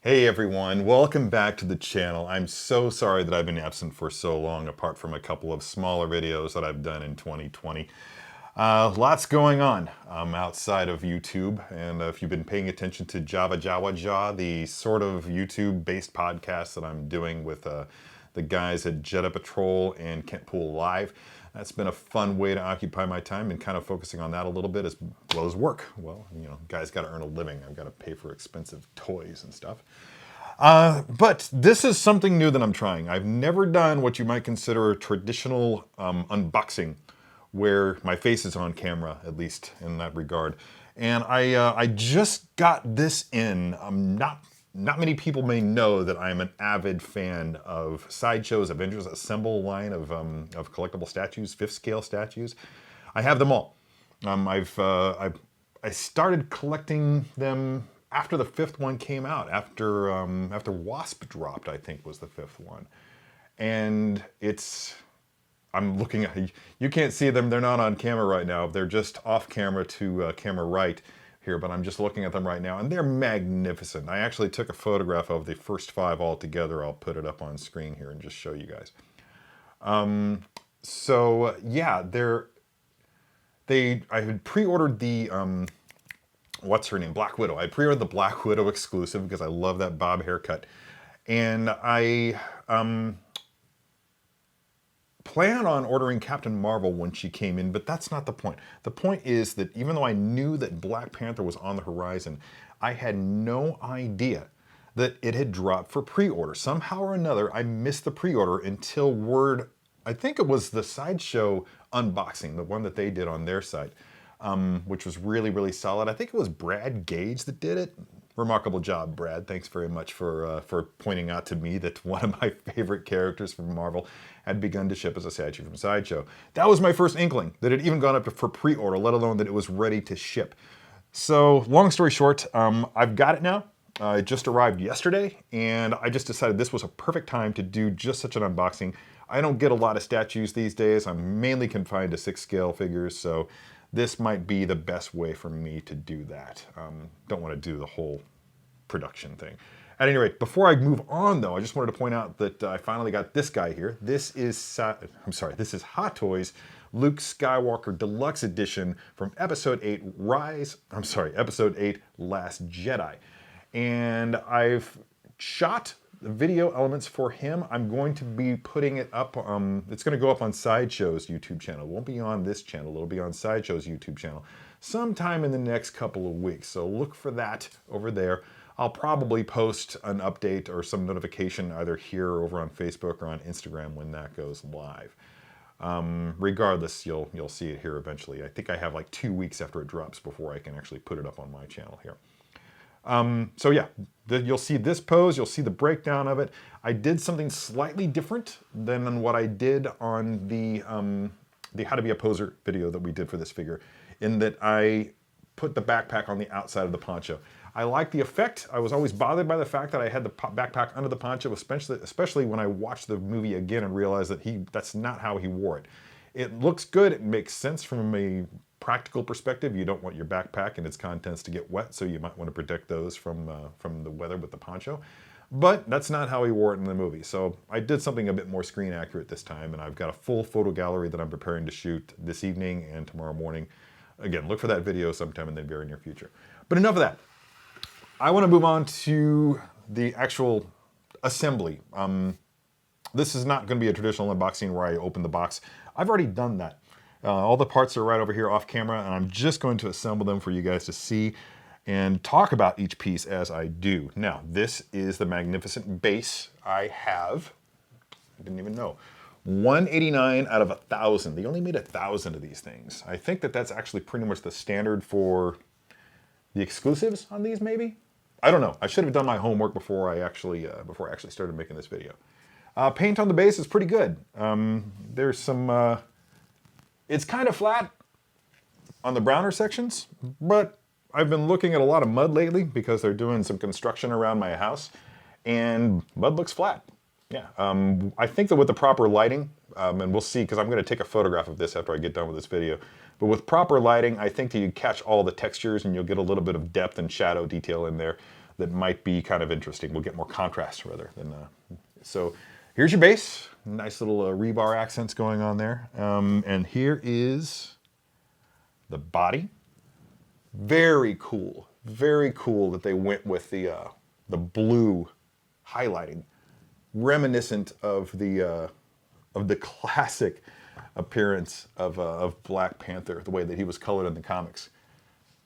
Hey everyone, welcome back to the channel. I'm so sorry that I've been absent for so long, apart from a couple of smaller videos that I've done in 2020. Lots going on outside of YouTube, and if you've been paying attention to Java Jawa Jaw, the sort of YouTube-based podcast that I'm doing with the guys at Jetta Patrol and Kent Pool Live, that's been a fun way to occupy my time and kind of focusing on that a little bit as well as work. Well, you know, guys got to earn a living. I've got to pay for expensive toys and stuff. But this is something new that I'm trying. I've never done what you might consider a traditional unboxing where my face is on camera, at least in that regard. And I just got this in. Not many people may know that I'm an avid fan of Sideshow's Avengers Assemble line of collectible statues, 5th scale statues. I have them all. I started collecting them after the 5th one came out, after Wasp dropped, I think was the 5th one. And I'm looking at, you can't see them, they're not on camera right now, they're just off camera to camera right here, but I'm just looking at them right now, and they're magnificent. I actually took a photograph of the first 5 all together. I'll put it up on screen here and just show you guys. So yeah, I had pre-ordered the, what's her name? Black Widow. I pre-ordered the Black Widow exclusive because I love that bob haircut. And I plan on ordering Captain Marvel when she came in, but that's not the point. The point is that even though I knew that Black Panther was on the horizon, I had no idea that it had dropped for pre-order. Somehow or another, I missed the pre-order until word, I think it was the Sideshow unboxing, the one that they did on their site, which was really, really solid. I think it was Brad Gage that did it. Remarkable job, Brad. Thanks very much for pointing out to me that one of my favorite characters from Marvel had begun to ship as a statue from Sideshow. That was my first inkling that it had even gone up for pre-order, let alone that it was ready to ship. So, long story short, I've got it now. It just arrived yesterday, and I just decided this was a perfect time to do just such an unboxing. I don't get a lot of statues these days. I'm mainly confined to 6 scale figures, so this might be the best way for me to do that. Don't want to do the whole production thing. At any rate, before I move on though, I just wanted to point out that I finally got this guy here. This is Hot Toys Luke Skywalker Deluxe Edition from Episode 8 Episode 8 Last Jedi. And I've shot the video elements for him. I'm going to be putting it up, it's going to go up on Sideshow's YouTube channel. It won't be on this channel, it'll be on Sideshow's YouTube channel sometime in the next couple of weeks. So look for that over there. I'll probably post an update or some notification either here or over on Facebook or on Instagram when that goes live. Regardless, you'll see it here eventually. I think I have like 2 weeks after it drops before I can actually put it up on my channel here. So yeah, you'll see this pose, you'll see the breakdown of it. I did something slightly different than what I did on the How to Be a Poser video that we did for this figure, in that I put the backpack on the outside of the poncho. I like the effect. I was always bothered by the fact that I had the backpack under the poncho, especially when I watched the movie again and realized that that's not how he wore it. It looks good, it makes sense from a practical perspective. You don't want your backpack and its contents to get wet, so you might want to protect those from the weather with the poncho. But that's not how he wore it in the movie. So I did something a bit more screen accurate this time, and I've got a full photo gallery that I'm preparing to shoot this evening and tomorrow morning. Again, look for that video sometime in the very near future. But enough of that. I want to move on to the actual assembly. This is not going to be a traditional unboxing where I open the box. I've already done that. All the parts are right over here off camera, and I'm just going to assemble them for you guys to see and talk about each piece as I do. Now, this is the magnificent base I have. I didn't even know. 189 out of 1,000. They only made 1,000 of these things. I think that's actually pretty much the standard for the exclusives on these, maybe? I don't know. I should have done my homework before I actually started making this video. Paint on the base is pretty good. There's some, it's kind of flat on the browner sections, but I've been looking at a lot of mud lately because they're doing some construction around my house, and mud looks flat. Yeah, I think that with the proper lighting, and we'll see, because I'm going to take a photograph of this after I get done with this video, but with proper lighting, I think that you catch all the textures and you'll get a little bit of depth and shadow detail in there. that might be kind of interesting. We'll get more contrast rather than... So here's your base. Nice little rebar accents going on there. And here is the body. Very cool. Very cool that they went with the blue highlighting, reminiscent of the classic appearance of Black Panther, the way that he was colored in the comics.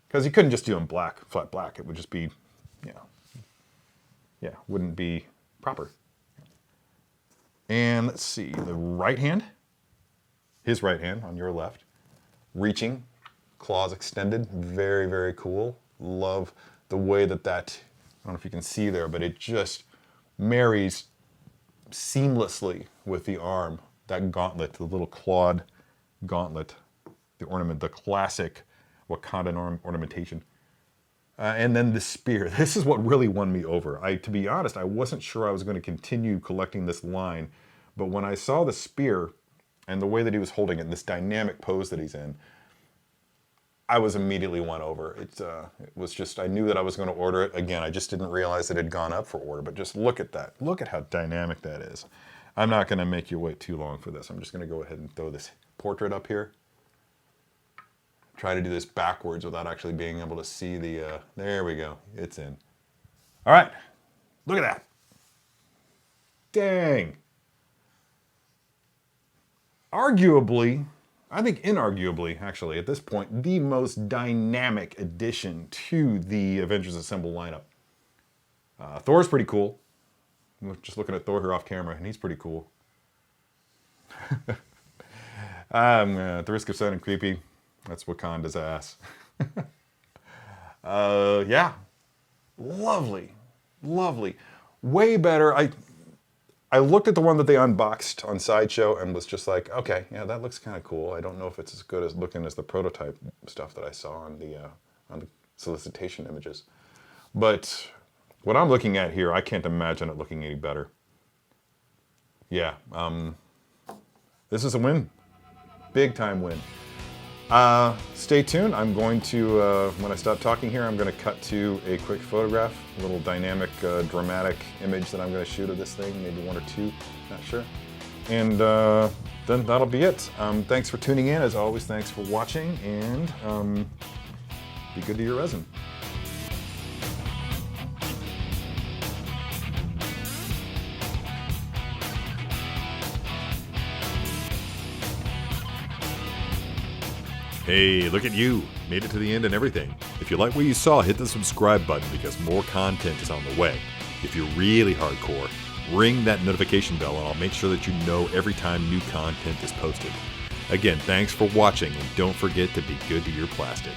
Because you couldn't just do him black, flat black. It would just be, wouldn't be proper. And let's see, the right hand, his right hand on your left, reaching, claws extended, very, very cool. Love the way that, I don't know if you can see there, but it just marries seamlessly with the arm, that gauntlet, the little clawed gauntlet, the ornament, the classic Wakandan ornamentation. And then the spear. This is what really won me over. To be honest, I wasn't sure I was going to continue collecting this line, but when I saw the spear and the way that he was holding it, and this dynamic pose that he's in, I was immediately won over. It was just, I knew that I was going to order it. Again, I just didn't realize it had gone up for order, but just look at that. Look at how dynamic that is. I'm not going to make you wait too long for this. I'm just going to go ahead and throw this portrait up here. Try to do this backwards without actually being able to see the, there we go, it's in. All right, look at that. Dang. Arguably, I think inarguably, actually, at this point, the most dynamic addition to the Avengers Assemble lineup. Thor's pretty cool. I'm just looking at Thor here off camera, and he's pretty cool. At the risk of sounding creepy, that's Wakanda's ass. Yeah, lovely, lovely. Way better. I looked at the one that they unboxed on Sideshow and was just like, okay, yeah, that looks kind of cool. I don't know if it's as good as looking as the prototype stuff that I saw on the solicitation images. But what I'm looking at here, I can't imagine it looking any better. Yeah, this is a win. Big time win. Stay tuned. I'm going to, when I stop talking here, I'm going to cut to a quick photograph, a little dynamic, dramatic image that I'm going to shoot of this thing, maybe one or two, not sure. And then that'll be it. Thanks for tuning in. As always, thanks for watching, and be good to your resin. Hey, look at you. Made it to the end and everything. If you like what you saw, hit the subscribe button because more content is on the way. If you're really hardcore, ring that notification bell and I'll make sure that you know every time new content is posted. Again, thanks for watching, and don't forget to be good to your plastic.